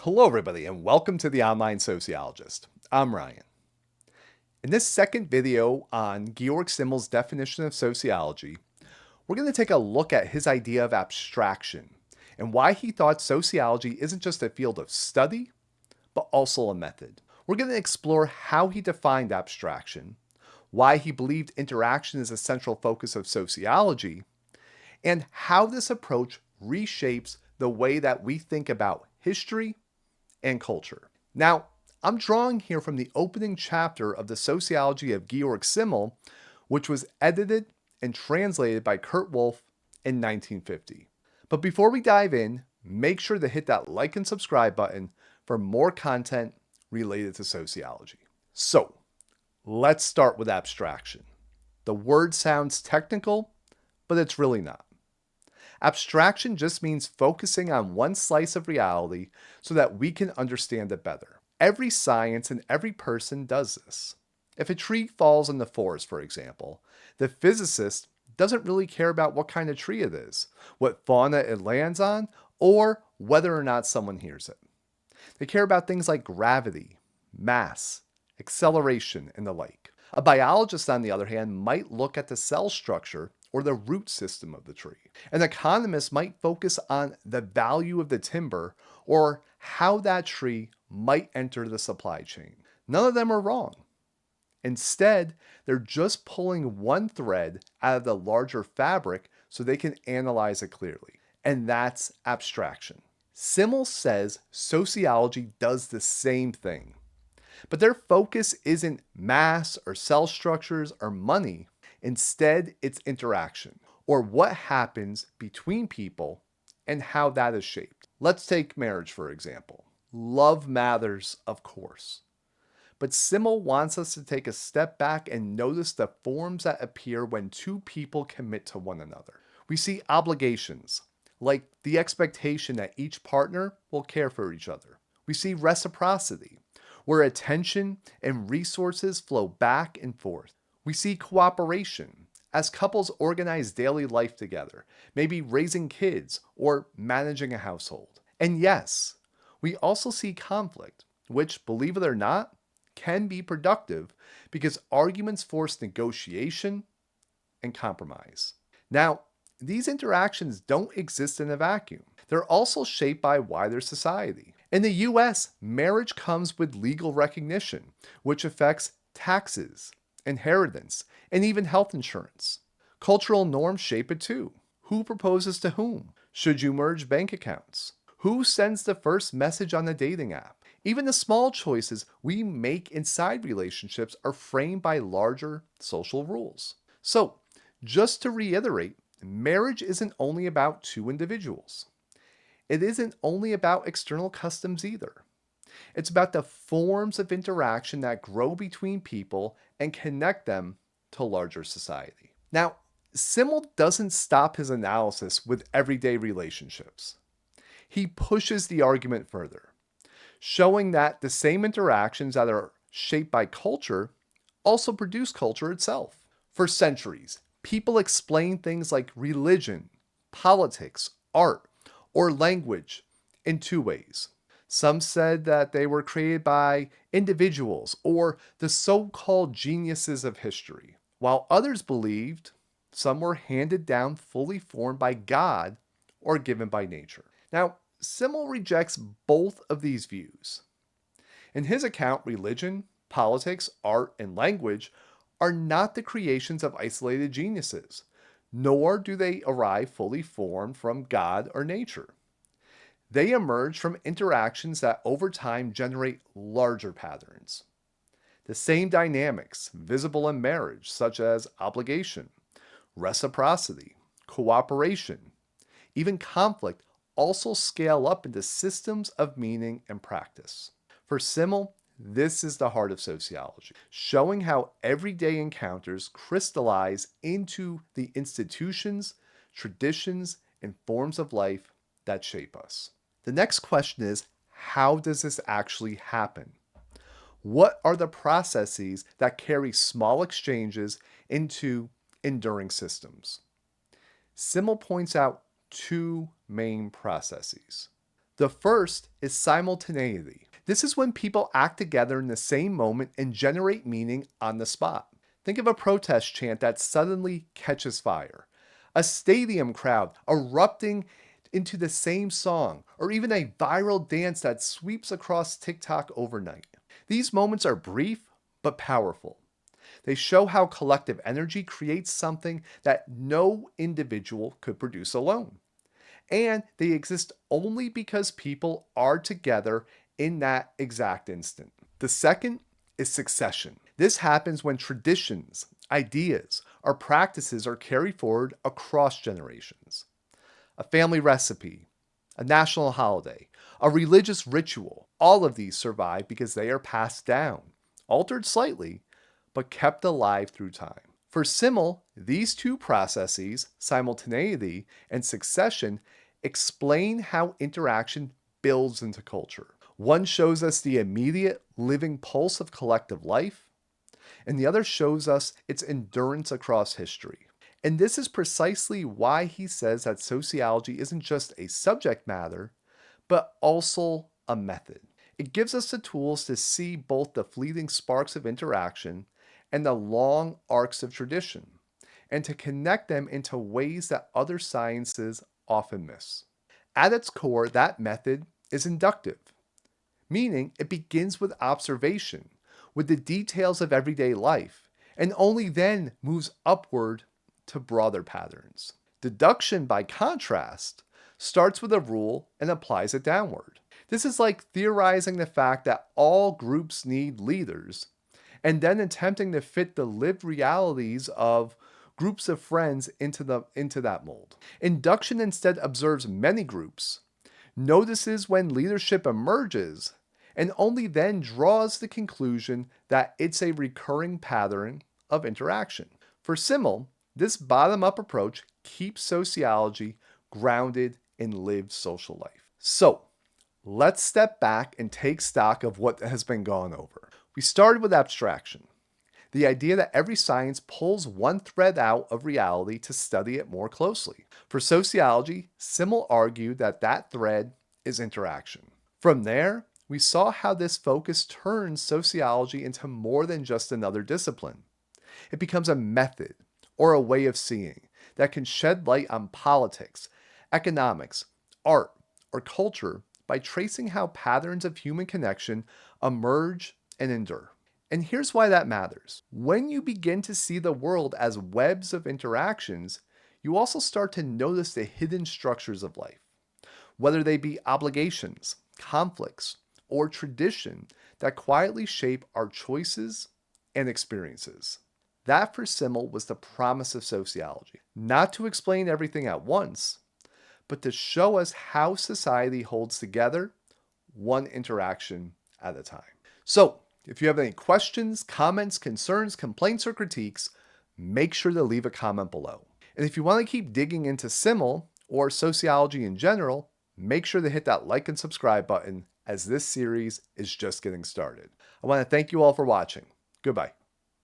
Hello, everybody, and welcome to the Online Sociologist. I'm Ryan. In this second video on Georg Simmel's definition of sociology, we're going to take a look at his idea of abstraction and why he thought sociology isn't just a field of study, but also a method. We're going to explore how he defined abstraction, why he believed interaction is a central focus of sociology, and how this approach reshapes the way that we think about history and culture. Now, I'm drawing here from the opening chapter of the Sociology of Georg Simmel, which was edited and translated by Kurt Wolff in 1950. But before we dive in, make sure to hit that like and subscribe button for more content related to sociology. So, let's start with abstraction. The word sounds technical, but it's really not. Abstraction just means focusing on one slice of reality so that we can understand it better. Every science and every person does this. If a tree falls in the forest, for example, the physicist doesn't really care about what kind of tree it is, what fauna it lands on, or whether or not someone hears it. They care about things like gravity, mass, acceleration, and the like. A biologist, on the other hand, might look at the cell structure or the root system of the tree. An economist might focus on the value of the timber or how that tree might enter the supply chain. None of them are wrong. Instead, they're just pulling one thread out of the larger fabric so they can analyze it clearly. And that's abstraction. Simmel says sociology does the same thing. But their focus isn't mass or cell structures or money. Instead, it's interaction, or what happens between people and how that is shaped. Let's take marriage, for example. Love matters, of course. But Simmel wants us to take a step back and notice the forms that appear when two people commit to one another. We see obligations, like the expectation that each partner will care for each other. We see reciprocity, where attention and resources flow back and forth. We see cooperation as couples organize daily life together, maybe raising kids or managing a household. And yes, we also see conflict, which, believe it or not, can be productive because arguments force negotiation and compromise. Now, these interactions don't exist in a vacuum. They're also shaped by wider society. In the US, marriage comes with legal recognition, which affects taxes, inheritance, and even health insurance. Cultural norms shape it too. Who proposes to whom? Should you merge bank accounts? Who sends the first message on the dating app? Even the small choices we make inside relationships are framed by larger social rules. So, just to reiterate, marriage isn't only about two individuals. It isn't only about external customs either. It's about the forms of interaction that grow between people and connect them to larger society. Now, Simmel doesn't stop his analysis with everyday relationships. He pushes the argument further, showing that the same interactions that are shaped by culture also produce culture itself. For centuries, people explain things like religion, politics, art, or language in two ways. Some said that they were created by individuals or the so called geniuses of history, while others believed some were handed down fully formed by God or given by nature. Now, Simmel rejects both of these views. In his account, religion, politics, art, and language are not the creations of isolated geniuses, nor do they arrive fully formed from God or nature. They emerge from interactions that over time generate larger patterns. The same dynamics visible in marriage, such as obligation, reciprocity, cooperation, even conflict, also scale up into systems of meaning and practice. For Simmel, this is the heart of sociology, showing how everyday encounters crystallize into the institutions, traditions, and forms of life that shape us. The next question is, how does this actually happen? What are the processes that carry small exchanges into enduring systems? Simmel points out two main processes. The first is simultaneity. This is when people act together in the same moment and generate meaning on the spot. Think of a protest chant that suddenly catches fire, a stadium crowd erupting into the same song, or even a viral dance that sweeps across TikTok overnight. These moments are brief but powerful. They show how collective energy creates something that no individual could produce alone. And they exist only because people are together in that exact instant. The second is succession. This happens when traditions, ideas, or practices are carried forward across generations. A family recipe, a national holiday, a religious ritual, all of these survive because they are passed down, altered slightly, but kept alive through time. For Simmel, these two processes, simultaneity and succession, explain how interaction builds into culture. One shows us the immediate living pulse of collective life, and the other shows us its endurance across history. And this is precisely why he says that sociology isn't just a subject matter, but also a method. It gives us the tools to see both the fleeting sparks of interaction and the long arcs of tradition, and to connect them into ways that other sciences often miss. At its core, that method is inductive, meaning it begins with observation, with the details of everyday life, and only then moves upward to broader patterns. Deduction, by contrast, starts with a rule and applies it downward. This is like theorizing the fact that all groups need leaders, and then attempting to fit the lived realities of groups of friends into that mold. Induction instead observes many groups, notices when leadership emerges, and only then draws the conclusion that it's a recurring pattern of interaction. For Simmel, this bottom-up approach keeps sociology grounded in lived social life. So, let's step back and take stock of what has been gone over. We started with abstraction, the idea that every science pulls one thread out of reality to study it more closely. For sociology, Simmel argued that that thread is interaction. From there, we saw how this focus turns sociology into more than just another discipline. It becomes a method or a way of seeing that can shed light on politics, economics, art, or culture by tracing how patterns of human connection emerge and endure. And here's why that matters. When you begin to see the world as webs of interactions, you also start to notice the hidden structures of life, whether they be obligations, conflicts, or tradition that quietly shape our choices and experiences. That for Simmel was the promise of sociology, not to explain everything at once, but to show us how society holds together one interaction at a time. So, if you have any questions, comments, concerns, complaints, or critiques, make sure to leave a comment below. And if you want to keep digging into Simmel or sociology in general, make sure to hit that like and subscribe button, as this series is just getting started. I want to thank you all for watching. Goodbye.